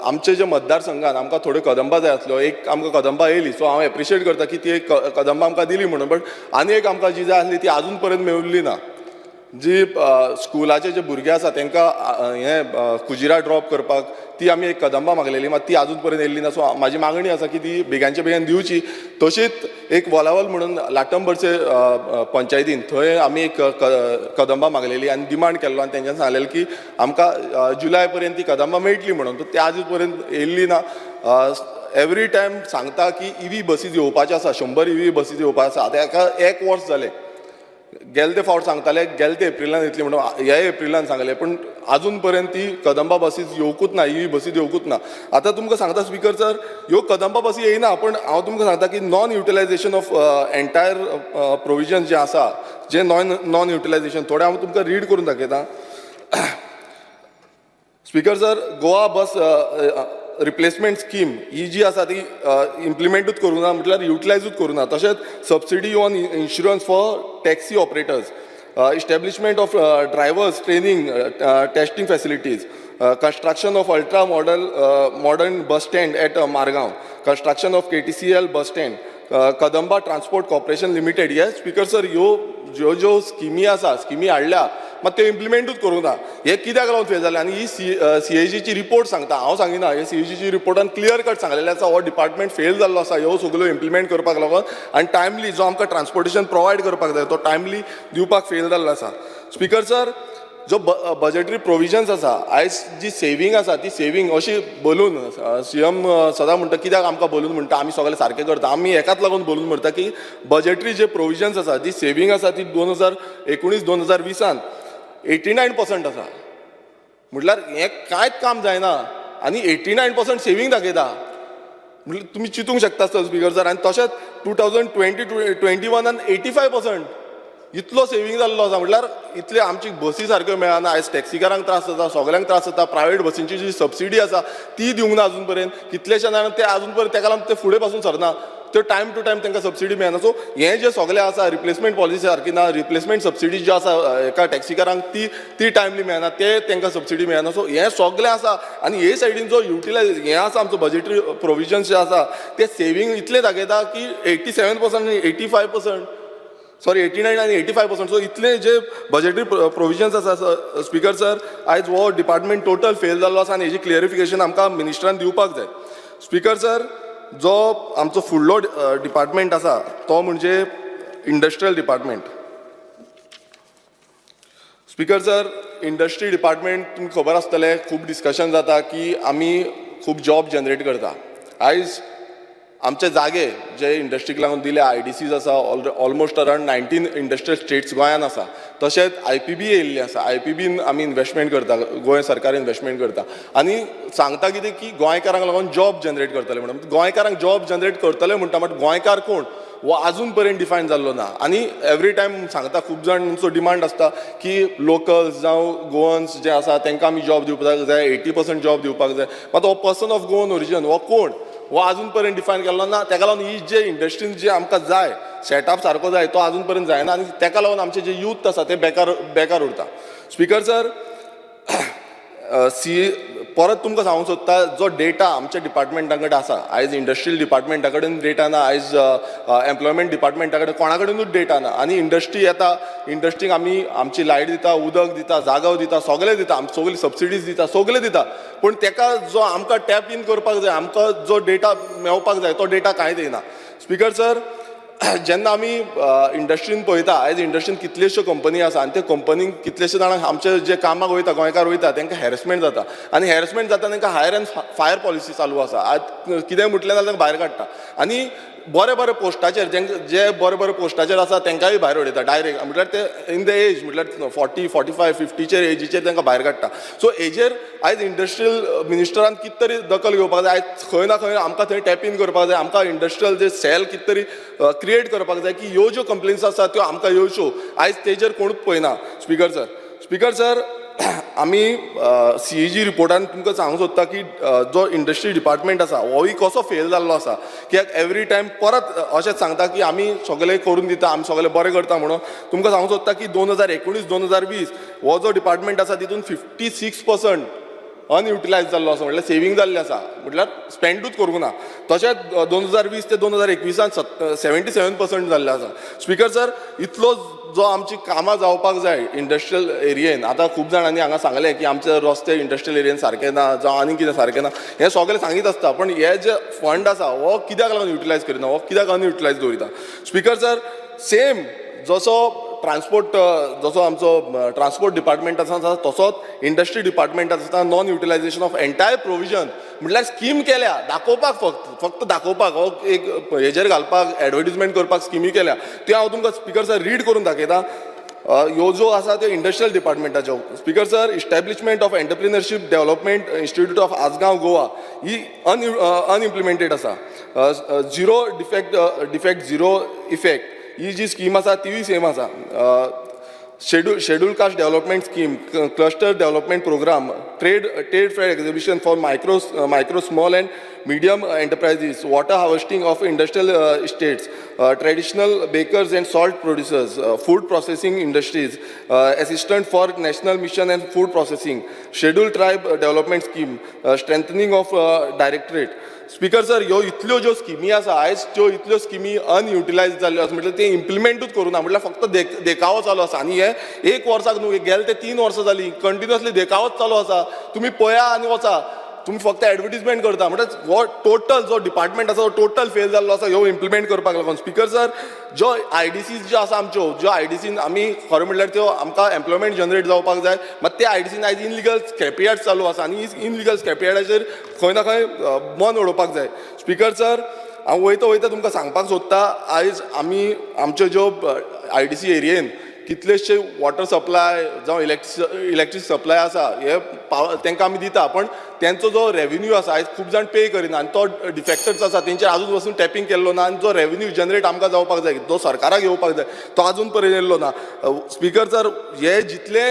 आमचे जे मतदारसंघात आमकां थोड्यो कदंबा जाय आसल्यो, एक आमकां कदंबा येयली, सो हांव एप्रिशिएट करता की ती एक कदंबा आमकां दिली म्हणून. बट आनी एक आमकां जी जाय आसली ती आजून पर्यंत मेळिल्ली ना. जी स्कुलाचे जे भुरगे आसा तांकां कुजिरा ड्रॉप करपाक ती आमी एक कदंबा मागलेली, मात ती आजून पर्यंत येयल्ली ना. सो म्हाजी मागणी आसा की ती बेगांचे बेगीन दिवची. तशीच एक वलावल म्हणून लाटंबरचे पंचायतीन थंय आमी एक कदंबा मागलेली आनी डिमांड केल्लो आनी तेंच्यांनी सांगलेलें की आमकां जुलय पर्यंत ती कदंबा मेळटली म्हणून. ते आजून पर्यंत येयल्ली ना. एवरी टायम सांगता की ईव्ही बसीस येवपाचे आसा, 100 ईव्ही बसीस येवपाचे आसा. आतां हाका 1 वर्स जालें. गेले ते फावट सांगताले गेले ते एप्रिलान येतली म्हणून, ह्या एप्रिलान सांगले, पण आजून पर्यंत ती कदंबा बसीस येवकूच ना, ईव्ही बसीस येवकूच ना. आतां तुमकां सांगता स्पीकर सर, ह्यो कदंबा बसी येयना, पण हांव तुमकां सांगता की non utilisation of entire provision जे आसा, जे नॉन युटिलायझेशन थोडे हांव तुमकां रीड करून दाखयता. स्पीकर सर, गोवा बस रिप्लेसमेंट स्कीम ही जी आसा ती इम्प्लिमेंटूच करूं ना, म्हटल्यार युटिलायजूच करूं ना. तशेंच subsidy on insurance for taxi operators, establishment of drivers training testing facilities, construction of ultra modern bus stand at Margaon, construction of KTCL bus stand, Kadamba Transport Corporation Limited. Yes, Speaker sir, ज्यो स्किमी आसा, स्किमी हाडल्या, मात त्यो इम्प्लिमेंटूच करूं ना. हे कित्याक लागून फेल जालें? आनी ही CAG रिपोर्ट सांगता, हांव सांगिना, हे CAG रिपोर्टान क्लियर कट सांगलेलें आसा हो डिपार्टमेंट फेल जाल्लो आसा ह्यो सगळ्यो इम्प्लिमेंट करपाक लागून, आनी टायमली जो आमकां ट्रान्सपोर्टेशन प्रोवायड करपाक जाय तो टायमली दिवपाक फेल जाल्लो आसा. स्पीकर सर, जो बजेटरी प्रोविजन्स आसा, आयज जी सेविंग आसा ती सेविंग अशी बलून CM सदां म्हणटा कित्याक आमकां बलून म्हणटा, आमी सगळे सारकें करता, आमी हेकाच लागून बलून म्हणटा की बजेटरी जे प्रोविजन्स आसा, जी सेविंग आसा ती 2019-2020 89% आसा. म्हटल्यार हें कांयच काम जायना आनी 89% सेविंग दाखयता. म्हटल्यार तुमी चिंतूंक शकता स्पीकर सर. आनी तशेंच 2020-21 85% इतलो सेविंग जाल्लो आसा. म्हटल्यार इतले आमची बसी सारक्यो मेळना. आयज टॅक्सीकारांक त्रास जाता, सगळ्यांक त्रास जाता. प्रायवेट बसींची जी सबसिडी आसा ती दिवंक ना आजून पर्यंत. कितलेशे जाणां ते आजून पर्यंत ताका लागून ते फुडें पासून सरना, त्यो टायम टू टायम तांकां सबसिडी मेळना. सो हें जे सगळें आसा, रिप्लेसमेंट पॉलिसी सारकी ना, रिप्लेसमेंट सबसिडी जी आसा एका टॅक्सीकारांक ती टायमली मेळना, ते तांकां सबसिडी मेळना. सो हें सगळें आसा. आनी हे सायडीन जो युटिलायज हें आसा आमचो बजेटरी प्रोविजन्स जे आसा ते सेविंग इतले दाखयता की 87% 85%, सॉरी 89 आनी 85%. सो इतले जे बजेटरी प्रोविजन्स आसा स्पीकर सर, आयज हो डिपार्टमेंट टोटल फेल जाल्लो आसा आनी हेजी क्लियरिफिकेशन आमकां मिनिस्टरान दिवपाक जाय. स्पीकर सर, जो आमचो फुडलो डिपार्टमेंट आसा तो म्हणजे industrial department. Speaker sir, industry department तुमकां खबर आसतलें, खूब डिस्कशन जाता की आमी खूब जॉब जनरेट करता. आयज आमचे जागे जे इंडस्ट्रीक लागून दिले, IDCs आसा, ऑलमोस्ट अरावंड 19 इंडस्ट्रियल स्टेट्स गोंयान आसा. तशेंच IPB येयल्ली आसा. IPBन आमी इन्वेस्टमेंट करता, गोंय सरकार इन्वेस्टमेंट करता आनी सांगता कितें की गोंयकारांक लागून जॉब जनरेट करतले म्हणून. गोंयकारांक जॉब जनरेट करतले म्हणटा, बट गोंयकार कोण वो आजून पर्यंत डिफायन जाल्लो ना. आनी एवरी टायम सांगता, खूब जाणांचो डिमांड आसता की लोकल्स जावं गोवन्स जे आसा तांकां आमी जॉब दिवपाक जाय, 80% जॉब दिवपाक जाय. मात हो पर्सन ऑफ गोवन ओरिजिन हो कोण वो आजून पर्यंत डिफायन केल्लो ना. ताका लागून ही जे इंडस्ट्रीन जे आमकां जाय, सेटअप सारको जाय, तो आजून पर्यंत जायना आनी ताका लागून आमचे जे यूथ आसा ते बेकार उरता. स्पीकर सर, परत तुमकां सांगूंक सोदता, जो डेटा आमच्या डिपार्टमेंटा कडेन आसा, आयज इंडस्ट्रियल डिपार्टमेंटा कडेन डेटा ना, आयज एम्प्लॉयमेंट डिपार्टमेंटा कडेन कोणा कडेनूच डेटा ना. आनी इंडस्ट्री येता, इंडस्ट्रीक आमी आमची लायट दिता, उदक दिता, जागो दिता, सगळें दिता, आमी सगळी सबसिडीज दिता, सगळें दिता. पूण ताका जो आमकां टॅप इन करपाक जाय, आमकां जो डेटा मेळपाक जाय, तो डेटा कांयच येना. स्पीकर सर, जेन्ना आमी इंडस्ट्रीन पळयता, आयज इंडस्ट्रीन कितल्योश्यो कंपनी आसा आनी ते कंपनीक कितलेशे जाणांक आमचे जे कामाक वयता, गोंयकार वयता, तांकां हॅरेसमेंट जाता. आनी हॅरेसमेंट जाता तांकां हायर एंड फायर पॉलिसी चालू आसा. आज कितेंय म्हटलें जाल्यार तांकां भायर काडटा. आनी बरे पोस्टाचेर जे बरे पोस्टाचेर आसा तांकांय भायर उडयता डायरेक्ट. म्हटल्यार ते इन द एज, म्हटल्यार 40, 45, 50 एजीचेर तांकां भायर काडटा. सो हेजेर आयज इंडस्ट्रियल मिनिस्टरान कितें तरी दखल घेवपाक जाय. आयज खंय ना खंय आमकां थंय टॅप इन करपाक जाय. आमकां इंडस्ट्रियल जे सेल कितें तरी क्रिएट करपाक जाय की ह्यो ज्यो कंप्लेन्स आसा त्यो आमकां येवच्यो. आयज तेजेर कोणूच पळयना. स्पीकर सर, आमी CAG रिपोर्टान तुमकां सांगूंक सोदता की जो इंडस्ट्री डिपार्टमेंट आसा होय कसो फेल जाल्लो आसा. कित्याक एवरी टायम परत अशेंच सांगता की आमी सगळें करून दिता, आमी सगळें बरें करता म्हणून. तुमकां सांगूंक सोदता की 2019-2020 हो जो डिपार्टमेंट आसा तितून 56% अनयुटिलायज जाल्लो आसा, म्हटल्यार सेविंग जाल्लें आसा, म्हटल्यार स्पेंडूच करूंक ना. तशेंच 2020 ते 2021 77% जाल्लें आसा. स्पिकर सर, इतलो जो आमची कामां जावपाक जाय इंडस्ट्रियल एरियेन, आतां खूब जाणांनी हांगा सांगलें की आमचे रस्ते इंडस्ट्रियल एरियेन सारके ना जावं आनी कितें सारकें ना, हें सगळें सांगीत आसता. पण हे जे फंड आसा हो कित्याक लागून युटिलायज करिना, हो कित्याक अनयुटिलायज दवरिता. स्पिकर सर, सेम जसो जसो आमचो ट्रान्सपोर्ट डिपार्टमेंट आसा तसोच इंडस्ट्री डिपार्टमेंट आसा non utilisation of entire provision, म्हटल्यार स्कीम केल्या दाखोवपाक, फक्त दाखोवपाक, हो एक हेजेर घालपाक, एडवर्टिजमेंट करपाक स्किमी केल्या. त्यो हांव तुमकां स्पिकर सर रीड करून दाखयता. ह्यो ज्यो आसा त्यो इंडस्ट्रियल डिपार्टमेंटाच्यो. Speaker sir, establishment of entrepreneurship development institute of Assagao Goa ही अनइम्प्लिमेंटेड आसा. झिरो डिफेक्ट झिरो इफेक्ट ही जी स्कीम आसा तीय सेम आसा. Scheduled caste development scheme, cluster development programme, trade fair exhibition for micro small and medium enterprises, water harvesting of industrial estates, traditional bakers and salt producers, food processing industries, assistant for national mission and food processing, scheduled tribe development scheme, strengthening of directorate. Speaker sir, ह्यो इतल्यो ज्यो स्किमी आसा आयज त्यो इतल्यो स्किमी अनयुटिलायज जाल्ल्यो आसा, म्हटल्यार ते इम्प्लिमेंटूच करूं ना, म्हटल्यार फक्त देखावो चालू आसा. आनी हे एक वर्साक न्हू, गेले ते 3 वर्सां जालीं कंटिन्युअसली देखावोच चालू आसा. तुमी पळया आनी वचा, तुम्ही फक्त एडवर्टिजमेंट करता, म्हणजे हो टोटल जो डिपार्टमेंट आसा तो टोटल फेल जाल्लो आसा ह्यो इम्प्लिमेंट करपाक लागून. स्पिकर सर, ज्यो IDCs ज्यो आसा आमच्यो, ज्यो IDCन आमी खरें म्हटल्यार त्यो आमकां एम्प्लॉयमेंट जनरेट जावपाक जाय, मात त्या IDCन आयज इनलिगल स्क्रॅपयार्ड चालू आसा आनी इनलिगल स्क्रॅपयार्डाचेर खंय ना खंय मन उडोवपाक जाय. स्पिकर सर, हांव वयता तुमकां सांगपाक सोदता, आयज आमी आमच्यो ज्यो IDC एरियेन कितलेशे वॉटर सप्लाय जावं इलेक्ट्रीक सप्लाय आसा हे तांकां आमी दिता, पण त्यांचो जो रेव्हेन्यू आसा आयज खूब जाण पे करिना आनी तो डिफेक्टर्स आसा तेंचेर आजून वचून टॅपिंग केल्लो ना आनी जो रेव्हेन्यू जनरेट आमकां जावपाक जाय, जो सरकाराक येवपाक जाय, तो आजून पर्यंत येयल्लो ना. स्पिकर सर, हे जितले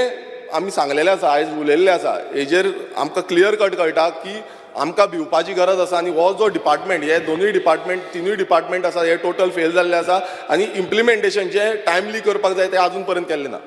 आमी सांगलेले आसा आयज उलयल्ले आसा हेजेर आमकां क्लियर कट कळटा की आमकां भिवपाची गरज आसा. आनी हो जो डिपार्टमेंट, हे तिनूय डिपार्टमेंट आसा हे टोटल फेल जाल्ले आसा आनी इम्प्लिमेंटेशन जे टायमली करपाक जाय ते आजून पर्यंत केल्ले ना.